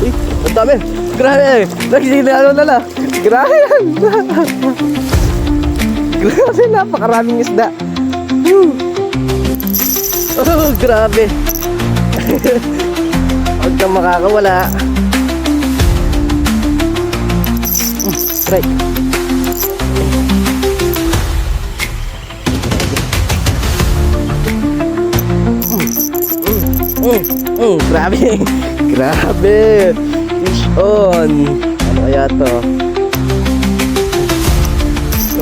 Uy, ang dami. Grabe. Nagsisinalo na lang. Grabe yan. Grabe, napakaraming isda. Woo. Oh, grabe. Huwag kang makakawala. Try. Grabe. Grabe. Fish on. Ano kaya to? Fish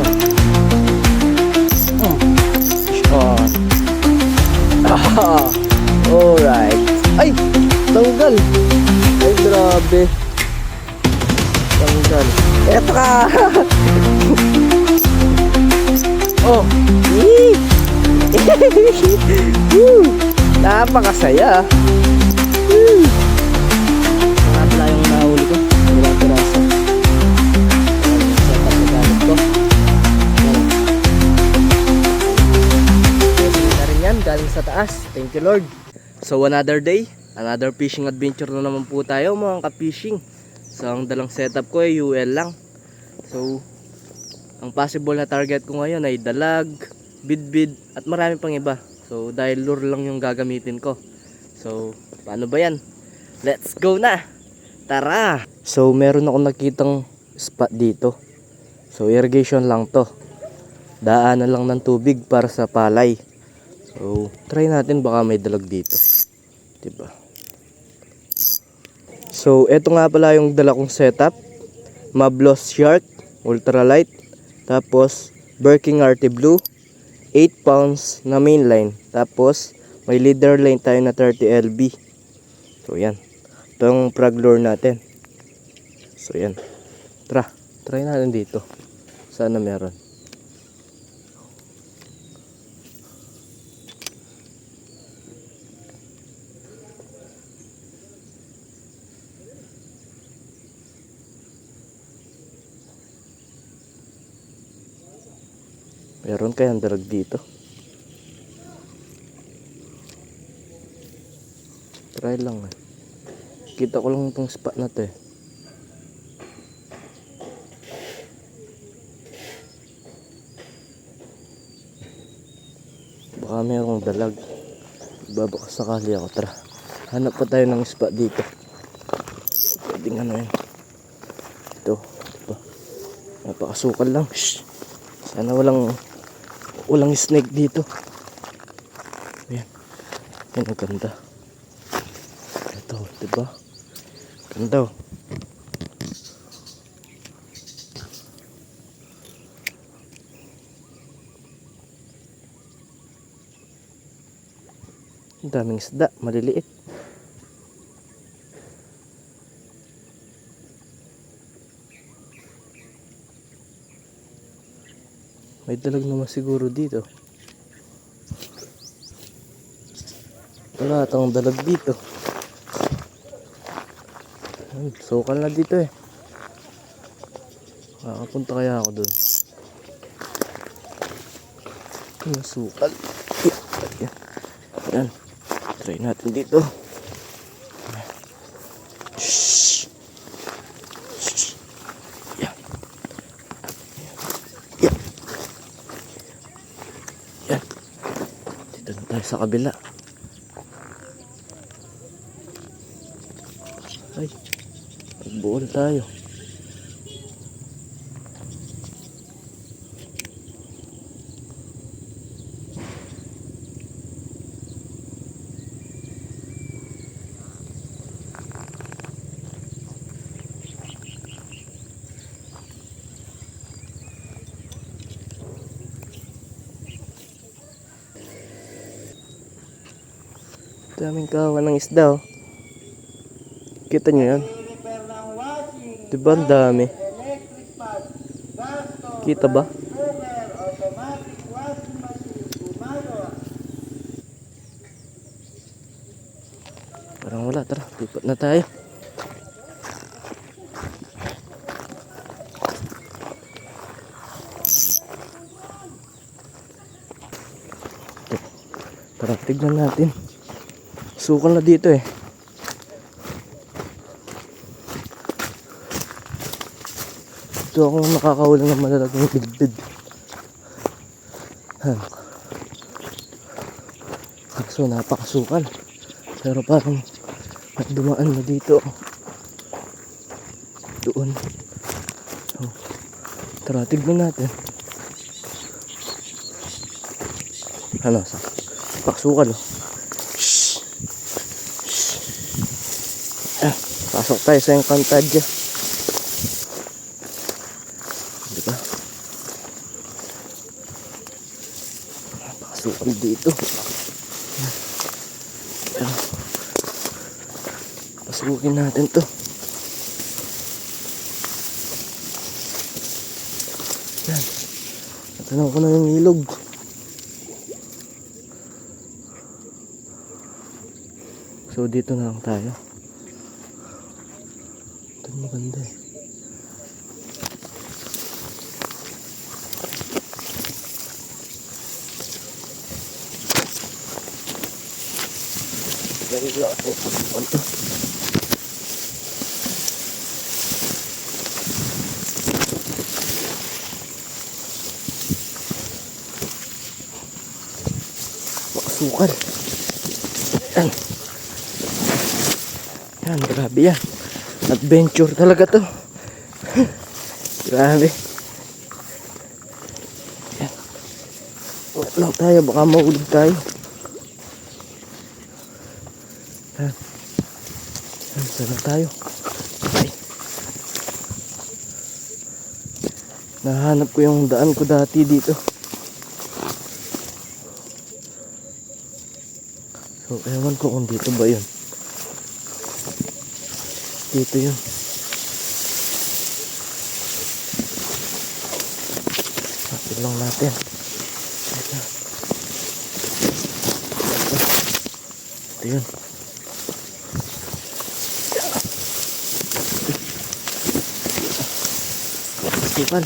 on. Alright. Ay! Tanggal. Ay, grabe. Tanggal. Eto ka. Oh. Woo. Napakasaya. Woo. Nakapla yung nahuli ko. Ilang piraso. Setup na gamit ko. Kasi rin yan, galing sa taas. Thank you Lord. So another day, another fishing adventure na naman po tayo mga ka-fishing. So ang dalang setup ko ay UL lang. So ang possible na target ko ngayon ay dalag, bidbid at marami pang iba. So dahil lure lang yung gagamitin ko. So paano ba yan? Let's go na! Tara! So meron akong nakitang spot dito. So irrigation lang to. Daanan lang ng tubig para sa palay. So try natin, baka may dalag dito. Diba? So eto nga pala yung dala kong setup. Mablos Shark Ultralight. Tapos Berking RT Blue 8 pounds na mainline. Tapos may leader line tayo na 30 LB. So yan. Ito yung frog lure natin. So yan. Try natin dito. Sana meron. Meron kayang dalag dito. Try lang eh. Kita ko lang itong spot na to eh. Baka merong dalag. Baka sakali ako. Tara. Hanap pa tayo ng spot dito. Pwedeng ano yun. Ito. Napakasukal lang. Shhh. Sana walang snake dito. Ayan. Ayan, ang ganda. Ito, diba? Ganda. Ang daming isda, maliliit. May dalag naman siguro dito. Wala tayong dalag dito. Sukal na dito eh. Makakapunta kaya ako dun. Sukal. Yan. Try natin dito. Shhh. Shhh. Yan. Yan. Yan. Dito na tayo sa kabila. Ay. Nagbuol tayo. Daming kawan ng isda oh. Kita nyo yan? Diba ang dami? Kita ba? Parang wala. Tara, lipat na tayo. Tara, tignan natin. Sukal na dito eh. Dito ako nakakawala ng malalaking bidbid. Kaso napakasukal. Pero parang may dumaan na dito. Doon. So, tara, tignan natin. Ano, sa pakasukal oh. Shhh. Shhh. Pasok tayo sa Encantadia. Diba? Napakasukal dito. Pasukin natin to. Yan. Natanaw ko na yung ilog. So dito na lang tayo. Ito maganda eh. Makasukal. Yan. Yan, grabe yan. Adventure talaga to. Grabe. Yan. Wait lang tayo, baka mahulog tayo. Yan. Yan, sana tayo. Ay. Nahanap ko yung daan ko dati dito. So, ewan ko kung dito ba yun. Dito yun. Kapit lang natin. Ito yun. Sukal.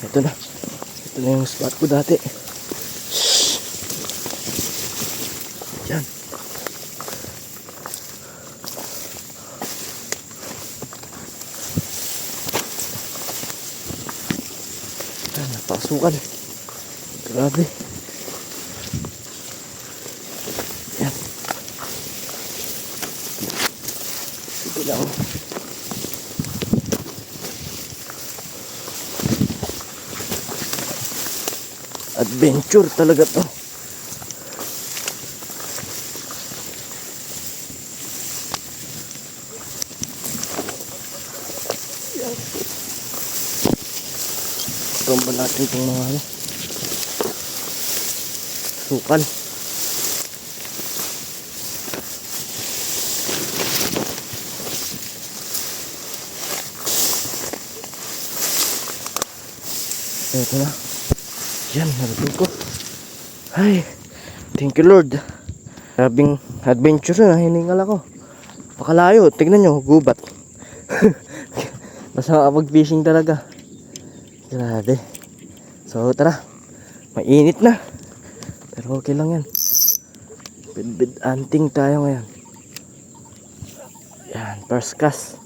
Ito na. Ito na yung spot ko dati. Yan. Yan, napakasukal. Grabe. Yan. Sige lang. Adventure talaga to. Tumba natin itong mga ano. Sukal. Ito na. Yan, narating ko. Ay, thank you Lord. Grabing adventure na, hiningal ako. Pakalayo, tignan nyo, gubat. Basta makapag-fishing talaga. Grabe. So tara, mainit na. Pero okay lang yan. Bid-bid anting tayo ngayon. Yan, first cast.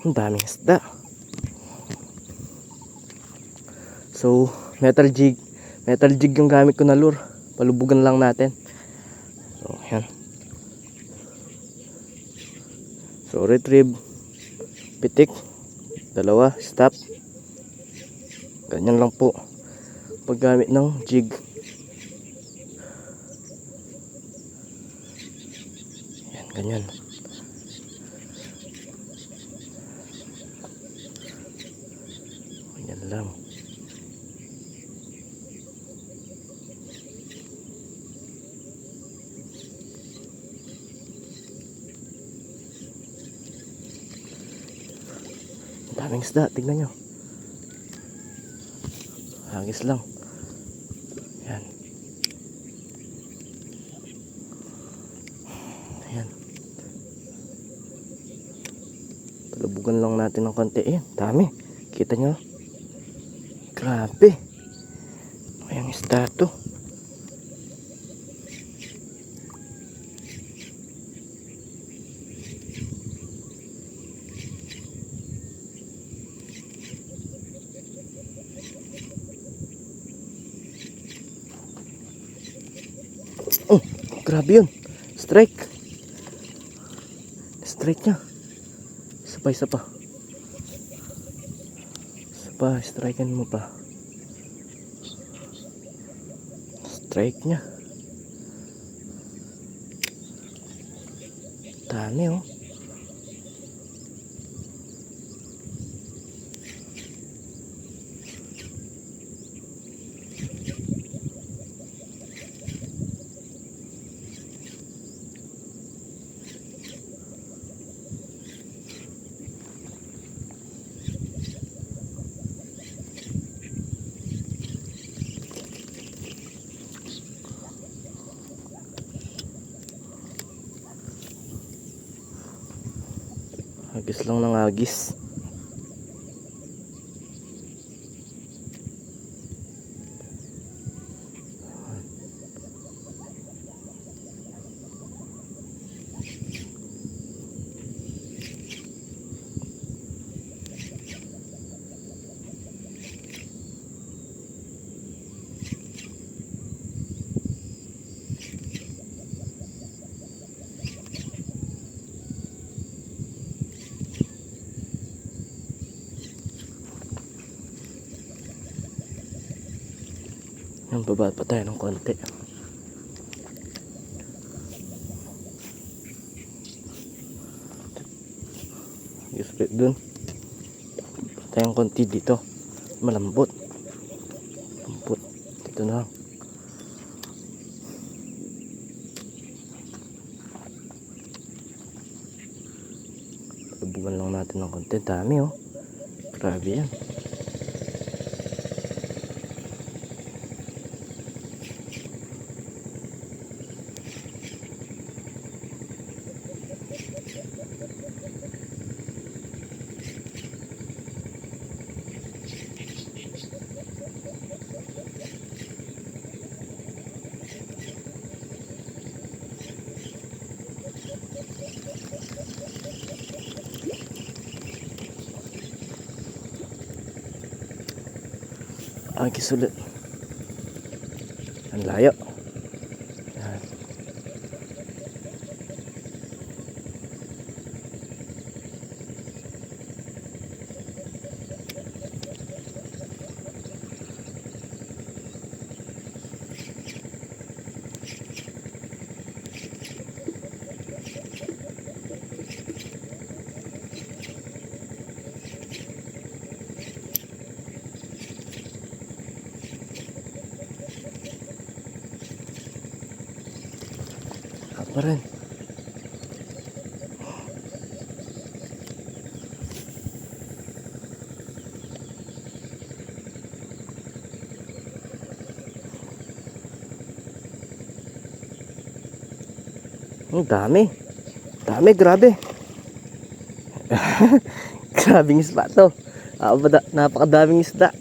Ang daming isda. So, metal jig yung gamit ko na lure. Palubugan lang natin. So, yan. So, retrieve, pitik, dalawa, stop. Ganyan lang po paggamit ng jig. Yan, ganyan. Ganyan lang. Daming isda, tignan nyo. Hagis lang. Yan. Ayan. Palubugan lang natin ng konti. Ayan, dami. Kita nyo? Grabe. Ayan, isda to. Grabe yun. Strike. Strike niya. Isa pa. Strikean mo pa. Strike niya. Dami oh. Agis lang ng agis. Yan, baba pa tayo ng konti. Usually dun. Tayong konti dito. Malambot. Malambot. Dito na lang. Tabugan lang natin ng konti. Dami oh. Grabe yan. Agis ulit. Ang layo. Yan. Pa rin. Ang dami. Dami, grabe. Grabing isda to. Napakadaming isda.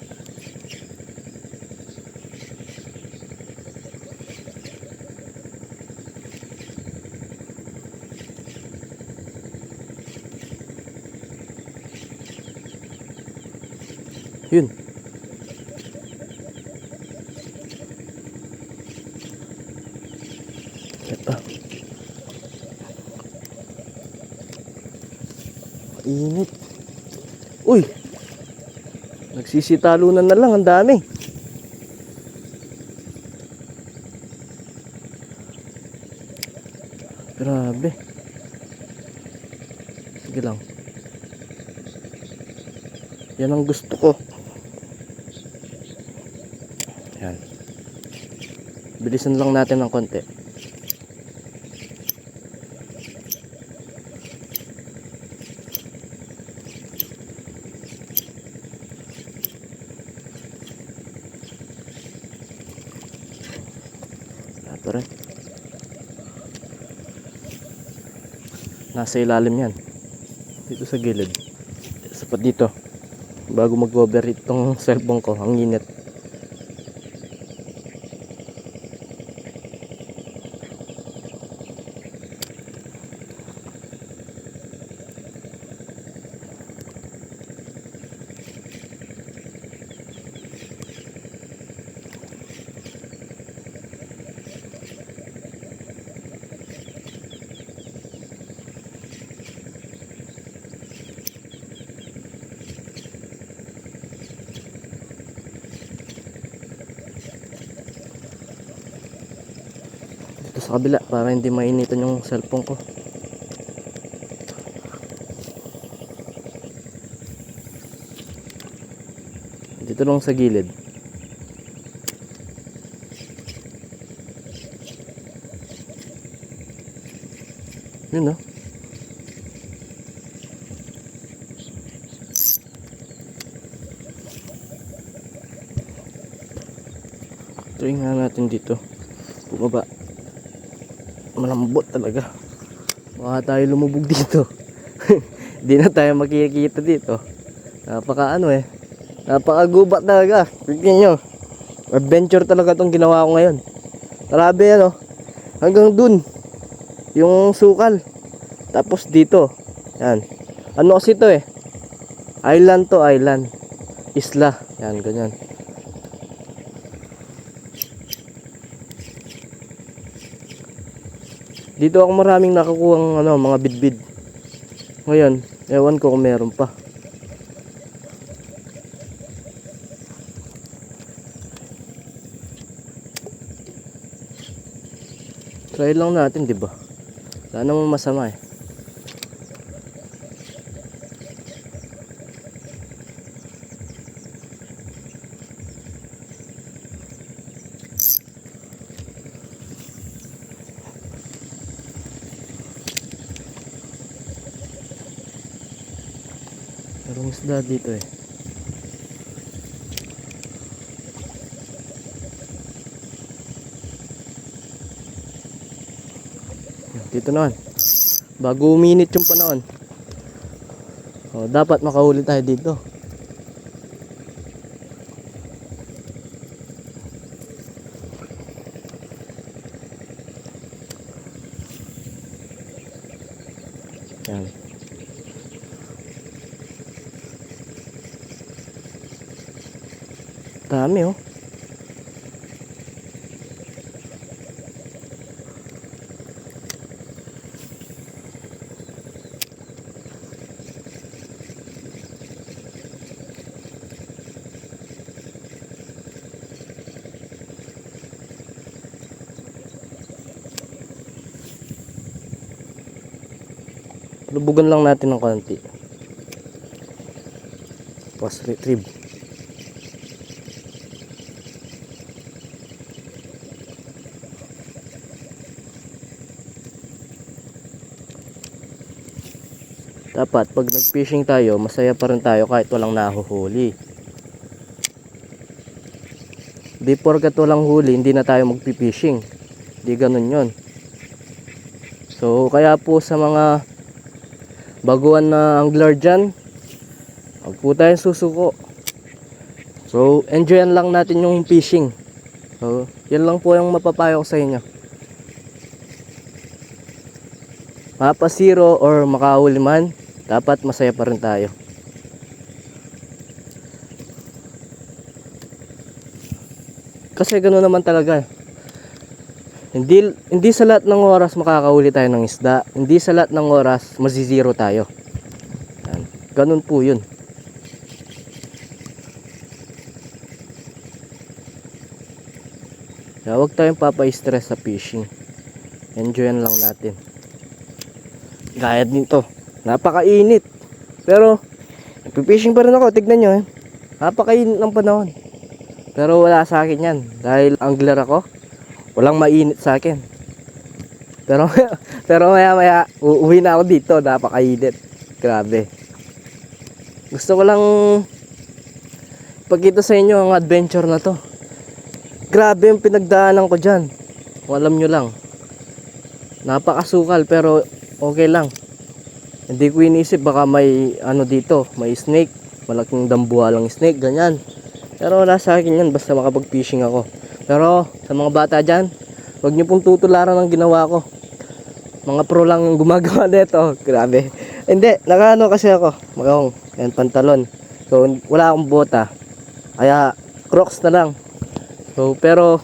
Yun. Ito. Init. Uy. Nagsisitalunan na lang. Ang dami. Grabe. Sige lang. Yan ang gusto ko. Yan. Bilisan lang natin ng konti. Ito rin. Nasa ilalim yan. Dito sa gilid. Sapat dito. Bago mag-overheat tong cellphone ko. Ang init. sa kabila para hindi mainitan yung cellphone ko. Dito lang sa gilid. Yun, no? Try nga natin dito. Bumaba. Malambot talaga. Baka tayo lumubog dito. Hindi na tayo makikita dito. Napaka napakagubat talaga. Tignan nyo. Adventure talaga tong ginawa ko ngayon. Grabe hanggang dun. Yung sukal. Tapos dito. Yan. Ano kasi to island to, island. Isla. Yan, ganyan. Dito ako maraming nakakuhang mga bidbid. Ngayon, ewan ko kung meron pa. Try lang natin, 'di ba? Wala namang masama Merong isda dito Dito naman. Bago uminit yung panahon. Dapat makahuli tayo dito. Yan. Dami Lubugan lang natin ng konti. Tapos retrieve. Dapat pag nag-fishing tayo, masaya pa rin tayo kahit walang nahuhuli. Di porkat walang huli, hindi na tayo magpi-fishing. Di ganun yon. So kaya po sa mga baguhan na angler dyan, huwag po tayong susuko. So enjoyan lang natin yung fishing. So yan lang po yung mapapayo ko sa inyo. Mapasiro or makahuli man, dapat masaya pa rin tayo. Kasi gano'n naman talaga. Hindi sa lahat ng oras makakahuli tayo ng isda. Hindi sa lahat ng oras mazizero tayo. Yan. Ganun po yun. Kaya huwag tayong papa-stress sa fishing. Enjoyan lang natin. Gaya dito. Napakainit. Pero nagpi-fishing pa rin ako. Tignan nyo Napakainit ng panahon. Pero wala sa akin yan. Dahil angler ako. Walang mainit sa akin. Pero maya uuwi na ako dito. Napakainit. Grabe. Gusto ko lang ipakita sa inyo ang adventure na to. Grabe yung pinagdaanan ko dyan. Kung alam nyo lang. Napakasukal pero okay lang. Hindi ko inisip baka may dito. May snake. Malaking dambuhalang snake. Ganyan. Pero wala sa akin yan. Basta makapag-fishing ako. Pero sa mga bata dyan, huwag nyo pong tutularan ang ginawa ko. Mga pro lang yung gumagawa nito. Grabe. Hindi, nakaano kasi ako. Yan, pantalon. So wala akong bota. Kaya Crocs na lang. So pero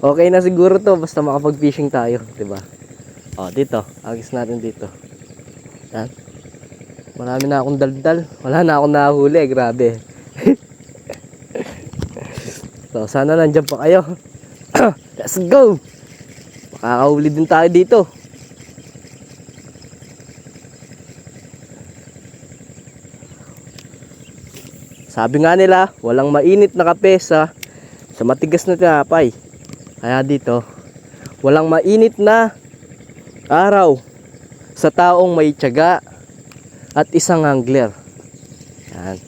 okay na siguro to basta makapag-fishing tayo, 'di ba? Dito, agis natin dito. Yan. Marami na akong daldal. Wala na akong nahuli, grabe. So sana nandiyan pa kayo. Let's go. Makakahuli din tayo dito. Sabi nga nila, walang mainit na kape sa matigas na tinapay. Kaya dito, walang mainit na araw sa taong may tiyaga at isang angler. Yan.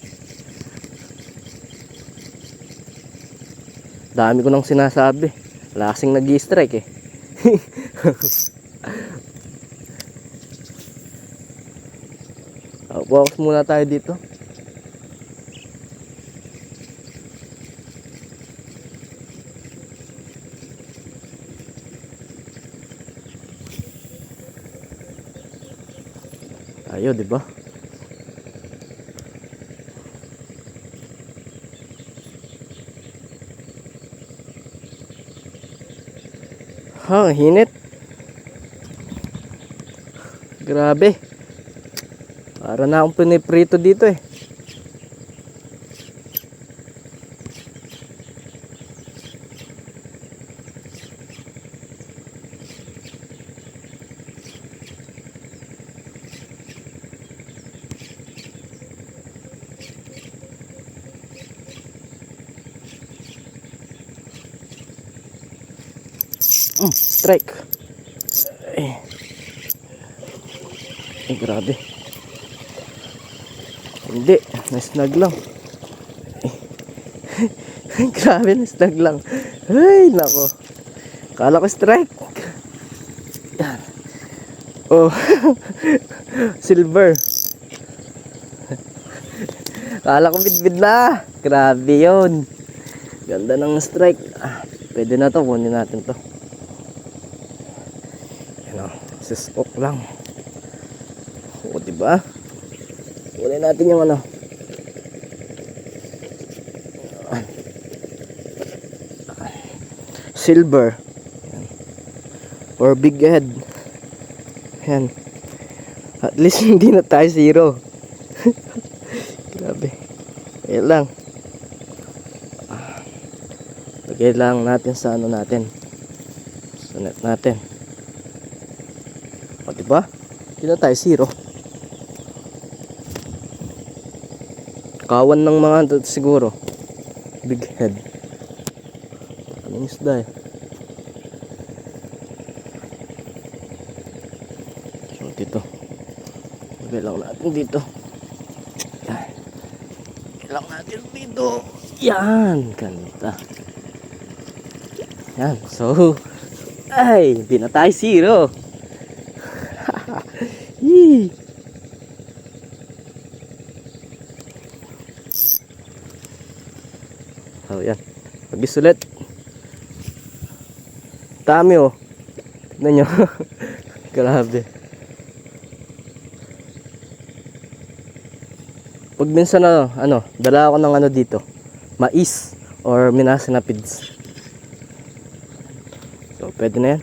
Dami ko nang sinasabi. Wala kasing nag-i-strike eh. Focus muna tayo dito. Ayo, di ba? Ha, hinit. Grabe. Para na akong piniprito dito eh. Strike. Grabe. Hindi, na-snag lang. Grabe, na-snag lang. Ay, nako. Kala ko strike. Yan. Oh. Silver. Kala ko bid-bid na. Grabe yun. Ganda ng strike. Pwede na to, kunin natin to. Sisok lang. O, diba? Kunin natin yung ano. Silver. Yan. Or big head. Yan. At least hindi na tayo zero. Grabe. Ayan lang. Lagay lang natin sa ano natin. Sa net natin. O, diba? Hindi na tayo zero. Kawan ng mga siguro. Big head. Anong isda eh. So, dito. Lagay lang natin dito. Lagay lang natin dito. Yan. Ganda. Yan. So, ay, hindi na tayo zero. Yee. Oh, yan. Pagis ulit. Dami oh. Tignan nyo. Grabe. Pag minsan ano, dala ako ng ano dito. Mais or minasinapids. So, pwede na yan.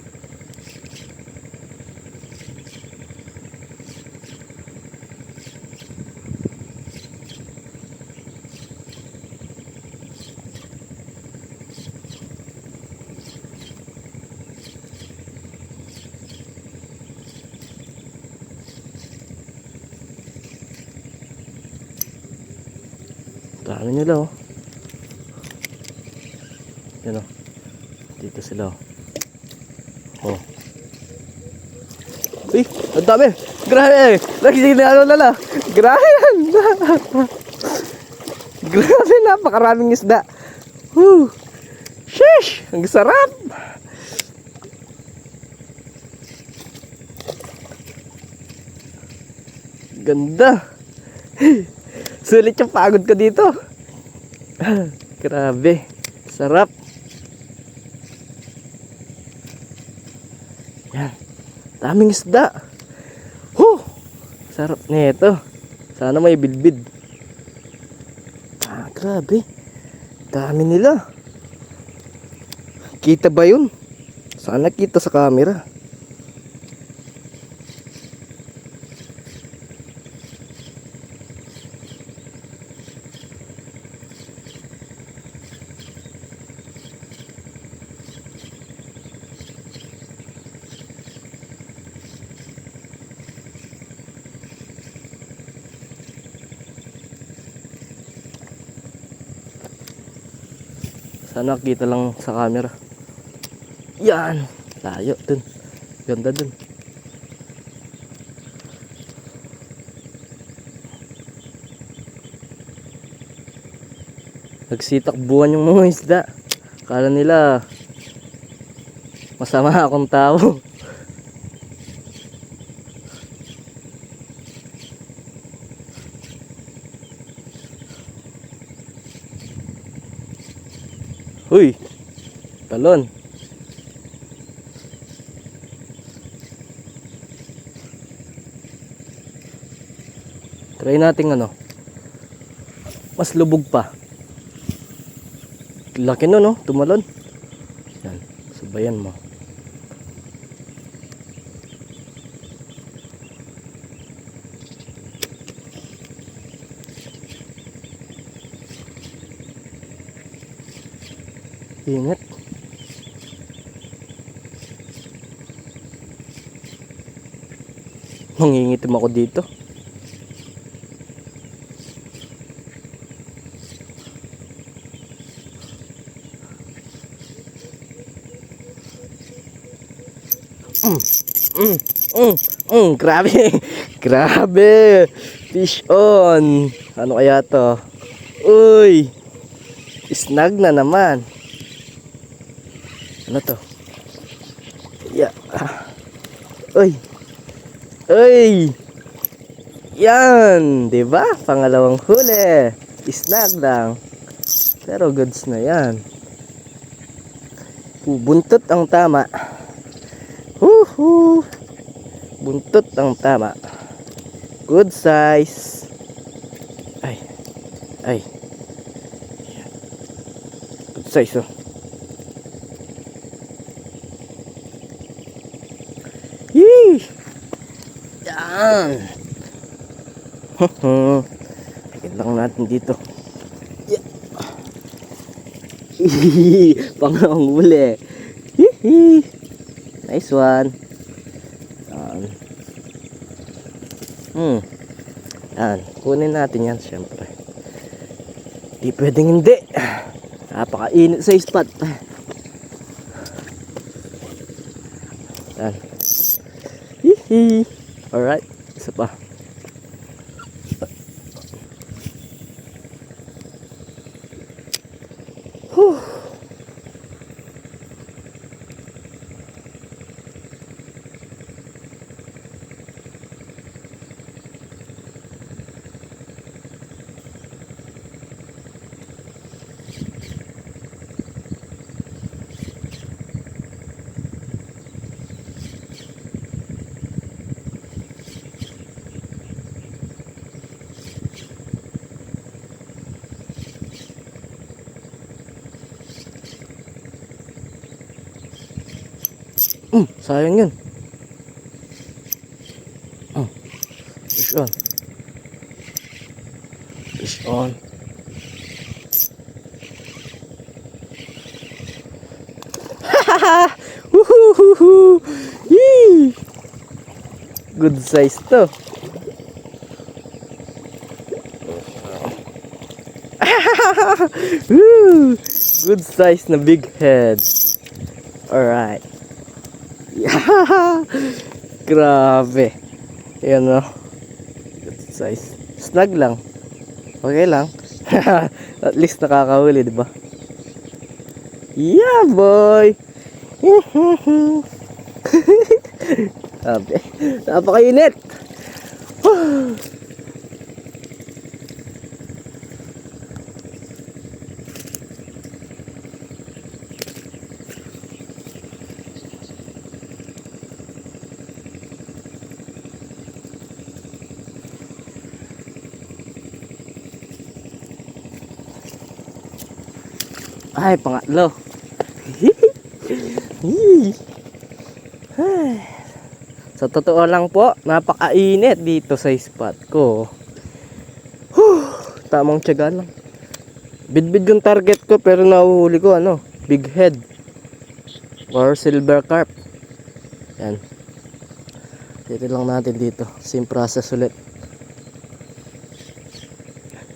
Dami nila oh. Yan oh. Dito sila oh. Oh. Uy, ang dami. Grabe. Nagsisinalo na lang. Grabe yan. Grabe, napakaraming isda. Woo. Sheesh, ang sarap. Ganda. Sulit yung pagod ko dito. Grabe. Sarap. Yan. Daming isda. Sarap nito. Sana may bilbid. Grabe. Dami nila. Kita ba yun? Sana kita sa camera. Sana kita lang sa camera. Yan. Layo dun. Ganda dun. Nagsitakbuhan yung mga isda. Akala nila masama akong tao. Huy, talon. Try natin ano. Mas lubog pa. Laki no, no? Tumalon. Yan, sabayan mo. Ingat. Mangingitim ako dito. Grabe. Grabe. Fish on. Ano kaya to? Uy. Snag na naman. Ano to? Yeah. Uy. Uy. Yan, 'di ba? Pangalawang huli. Snag lang. Pero goods na 'yan. Buntot ang tama. Woohoo! Buntot ang tama. Good size. Ay. Ay. Good size oh. Yee! Yan. Tignan lang natin dito. Yeah. Pangalawang huli. Nice one. Yan. Kunin natin yan syempre. Di pwedeng hindi. Napakainit sa spot. Yan. Hihi. Alright. Isa pa. Sayang yun. Fish on. Fish on. Woohoo! Yee! Good size to. Good size na big head. Alright. Yeah. Grabe. Ayan o. Good size. Snag lang. Okay lang. At least nakakahuli, diba? Yeah, boy. Grabe. Napakainit. Ay, pangatlo. Sa totoo lang po, napakainit dito sa spot ko. Tamang tiyaga lang. Bidbid yung target ko pero nahuhuli ko ano, big head or silver carp. Yan. Dito lang natin dito. Same process ulit.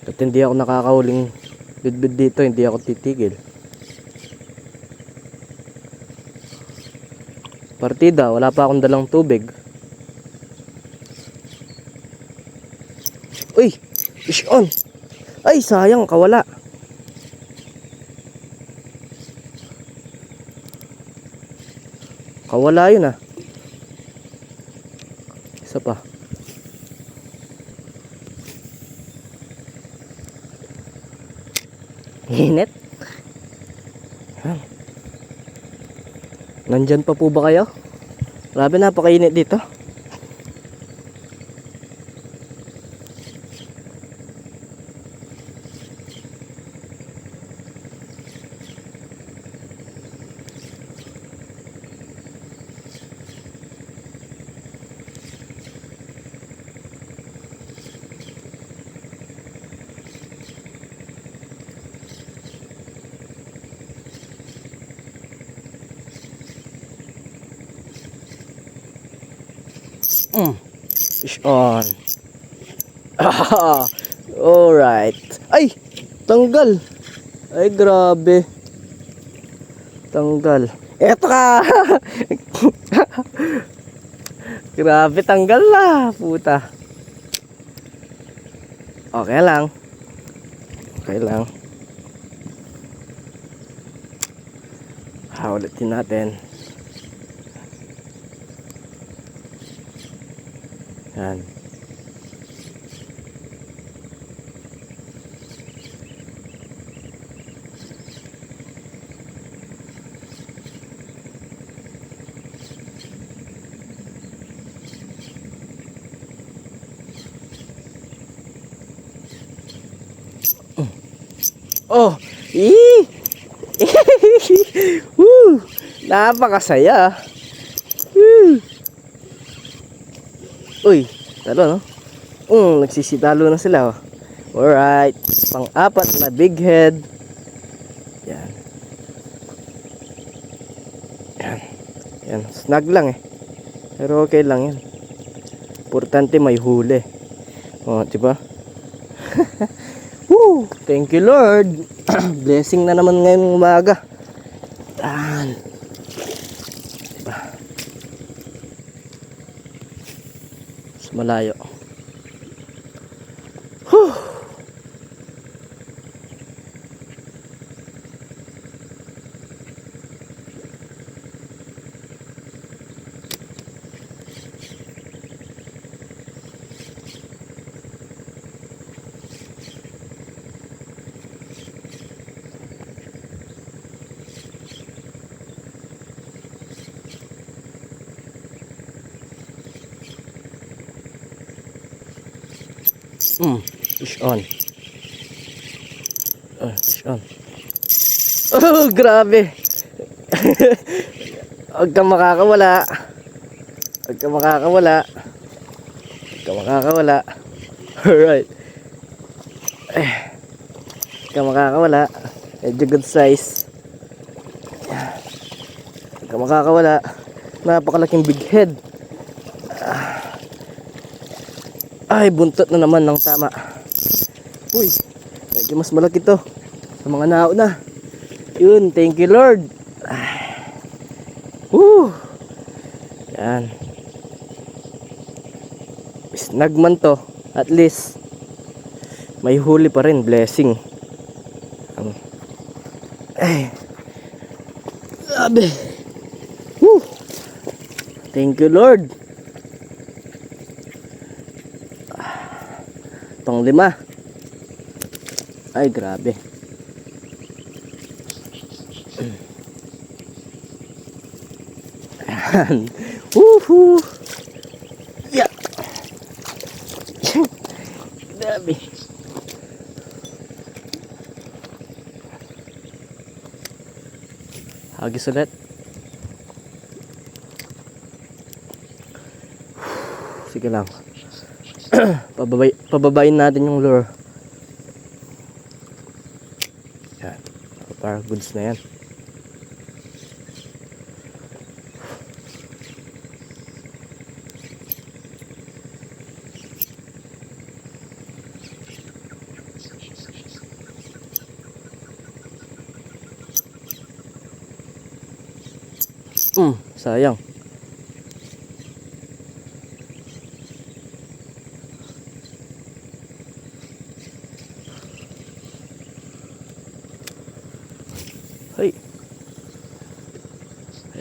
At hindi ako nakakahuling bidbid dito, hindi ako titigil. Partida, wala pa akong dalang tubig. Uy, fish on. Ay, sayang, kawala. Kawala yun ah. Isa pa. Init. Nandyan pa po ba kayo? Grabe, napakainit dito. Fish on. Alright. Ay! Tanggal. Ay, grabe. Tanggal. Eto ka! Grabe, tanggal na. Puta. Okay lang. Okay lang. Ulitin natin. Yan. Oh, Woo! Napakasaya. Woo! Uy, talo no? Nagsisitalo na sila. Oh. Alright, pang-apat na big head. Yan. Yan. Yan, snag lang eh. Pero okay lang yan. Importante may huli. Oh, diba? Woo! Thank you Lord. Blessing na naman ngayong umaga. Yan. Diba? Mas malayo. Whew. Fish on. Fish on. Oh, grabe. Huwag kang makakawala. Huwag kang makakawala. Huwag kang makakawala. Alright. Huwag kang makakawala. Medyo good size. Huwag kang makakawala. Napakalaking big head. Ay, buntot na naman ng tama. Uy, medyo mas malaki to sa mga nauna. Yun, thank you Lord. Woo! Yan. Snagman to. At least may huli pa rin. Blessing. Ay. Grabe. Woo! Thank you Lord. Pang-5. Ay, grabe. Ayan. Woohoo! Yeah. Grabe. Hagis ulit. Sige lang. Pababayin natin yung lure. Yan. Para goods na yan. Sayang.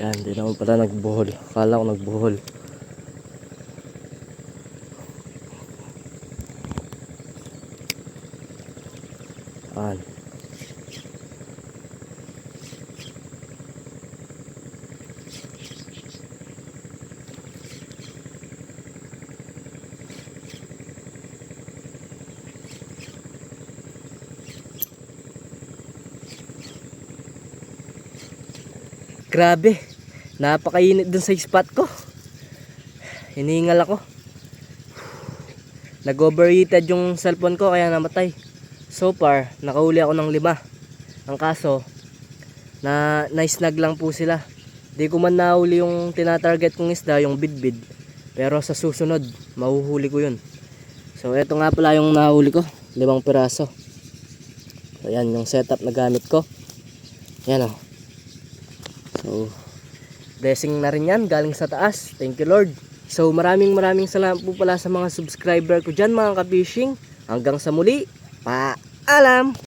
Yan, di naman pala nagbuhol. Akala ko nagbuhol. Yan. Grabe, napakainit dun sa spot ko. Hiningal ako. Nag-overheated yung cellphone ko kaya namatay. So far, nakahuli ako ng 5. Ang kaso, na-snag lang po sila. Di ko man nahuli yung tinatarget kong isda, yung bidbid. Pero sa susunod, mahuhuli ko yun. So eto nga pala yung nahuli ko, 5 piraso. So yan yung setup na gamit ko. Yan o. So, blessing na rin yan galing sa taas. Thank you Lord. So maraming salamat po pala sa mga subscriber ko dyan mga ka-fishing. Hanggang sa muli, paalam!